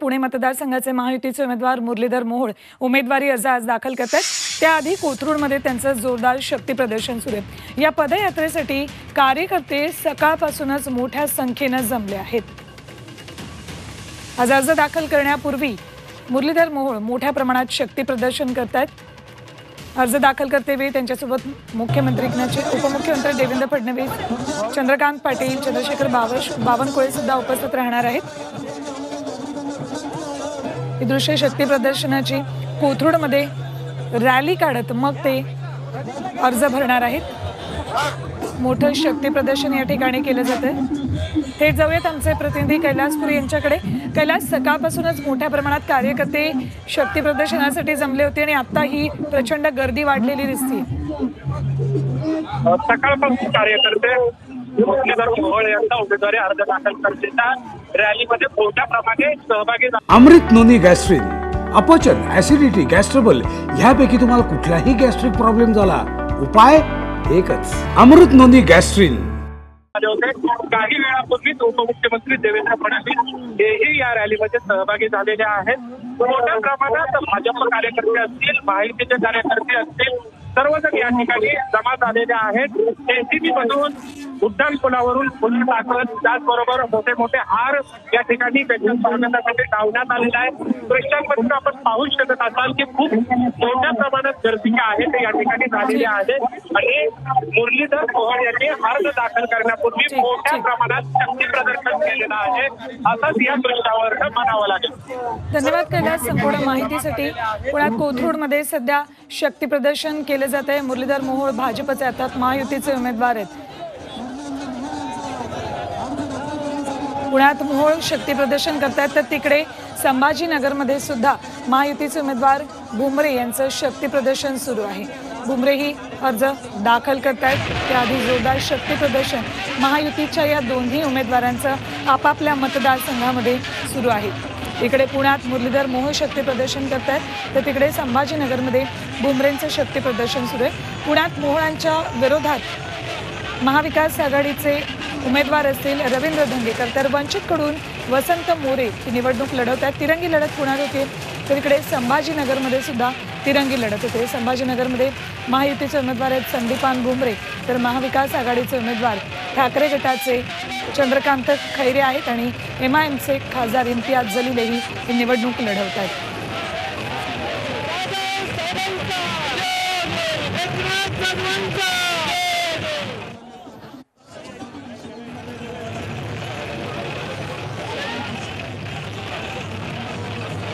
पुणे मतदारसंघाचे महायुतीचे उमेदवार मुरलीधर मोहोळ उमेदवारी अर्ज आज दाखल करतात। त्याआधी कोथरूडमध्ये त्यांचं जोरदार शक्ती प्रदर्शन सुरू आहे। या पदयात्रेसाठी कार्यकर्ते सकाळपासूनच मोठ्या संख्येने जमले आहेत। आज अर्ज दाखल करण्यापूर्वी मुरलीधर मोहोळ मोठ्या प्रमाणात शक्ती प्रदर्शन करतात। अर्ज दाखल करतेवेळी त्यांच्यासोबत मुख्यमंत्री उपमुख्यमंत्री देवेंद्र फडणवीस, चंद्रकांत पाटील, चंद्रशेखर बावनकुळे सुद्धा उपस्थित राहणार आहेत। ही दृश्य शक्ती प्रदर्शनाची कोथरूडमध्ये रॅली काढत मग ते अर्ज भरणार आहेत। मोठं शक्ती प्रदर्शन या ठिकाणी केलं जातं। थेट जाऊयात आमचे प्रतिनिधी कैलासपुरी यांच्याकडे। कैलास, सकाळपासूनच मोठ्या प्रमाणात कार्यकर्ते शक्ती प्रदर्शनासाठी जमले होते आणि आता ही प्रचंड गर्दी वाढलेली दिसते। सकाळपासून कार्यकर्ते मुरलीधर मोहोळ यांचा उमेदवारी अर्ज दाखल करण्याच्या रॅलीमध्ये मोठ्या प्रमाणात सहभागी झाले। अमृत नोनी गॅस्ट्रिन, अपचन, ऍसिडिटी, गॅस्ट्रबल ह्यापैकी तुम्हाला कुठलाही गॅस्ट्रिक प्रॉब्लेम झाला, उपाय एकच, अमृत नोनी गॅस्ट्रिन। काही वेळापूर्वीच उपमुख्यमंत्री देवेंद्र फडणवीस हेही या रॅलीमध्ये सहभागी झालेले आहेत। मोठ्या प्रमाणात भाजप कार्यकर्ते असतील, महायुतीचे कार्यकर्ते असतील, सर्वजण या ठिकाणी जमा झालेले आहेत। एसीबी मधून उड्डाण पुलावरून फुलं टाकत, त्याचबरोबर मोठे मोठे हार या ठिकाणी त्यांच्या स्वागतासाठी लावण्यात आलेला आहे। दृश्यांमधून आपण पाहू शकत असाल की खूप मोठ्या प्रमाणात गर्दी आहे ते या ठिकाणी झालेली आहे आणि मुरलीधर मोहोळ यांनी अर्ज दाखल करण्यापूर्वी मोठ्या प्रमाणात शक्ती प्रदर्शन केलेलं आहे, असंच या दृश्यावर म्हणावं लागेल। धन्यवाद कैलास, संपूर्ण माहितीसाठी। पुण्यात कोथरूडमध्ये सध्या शक्ती प्रदर्शन केलं जात आहे। मुरलीधर मोहोळ भाजपचे अर्थात महायुतीचे उमेदवार आहेत। पुण्यात मोहोळ शक्ती प्रदर्शन करतात, तर तिकडे संभाजीनगरमध्ये सुद्धा महायुतीचे उमेदवार भुमरे यांचं शक्ती प्रदर्शन सुरू आहे। भुमरेही अर्ज दाखल करतात। त्याआधी जोरदार शक्ती प्रदर्शन महायुतीच्या या दोन्ही उमेदवारांचं आपापल्या मतदारसंघामध्ये सुरू आहे। इकडे पुण्यात मुरलीधर मोहोळ शक्ती प्रदर्शन करतात, तर तिकडे संभाजीनगरमध्ये भुमरेंचं शक्ती प्रदर्शन सुरू आहे। पुण्यात मोहोळांच्या विरोधात महाविकास आघाडीचे उमेदवार असतील रवींद्र धंगेकर, तर वंचितकडून वसंत मोरे ही निवडणूक लढवतात। तिरंगी लढत होणार होती, तर इकडे संभाजीनगरमध्ये सुद्धा तिरंगी लढत होते। संभाजीनगरमध्ये महायुतीचे उमेदवार आहेत संदीपान भुमरे, तर महाविकास आघाडीचे उमेदवार ठाकरे गटाचे चंद्रकांत खैरे आहेत आणि MIMचे खासदार इम्तियाज जलीलही ही निवडणूक लढवत आहेत। एकनाथ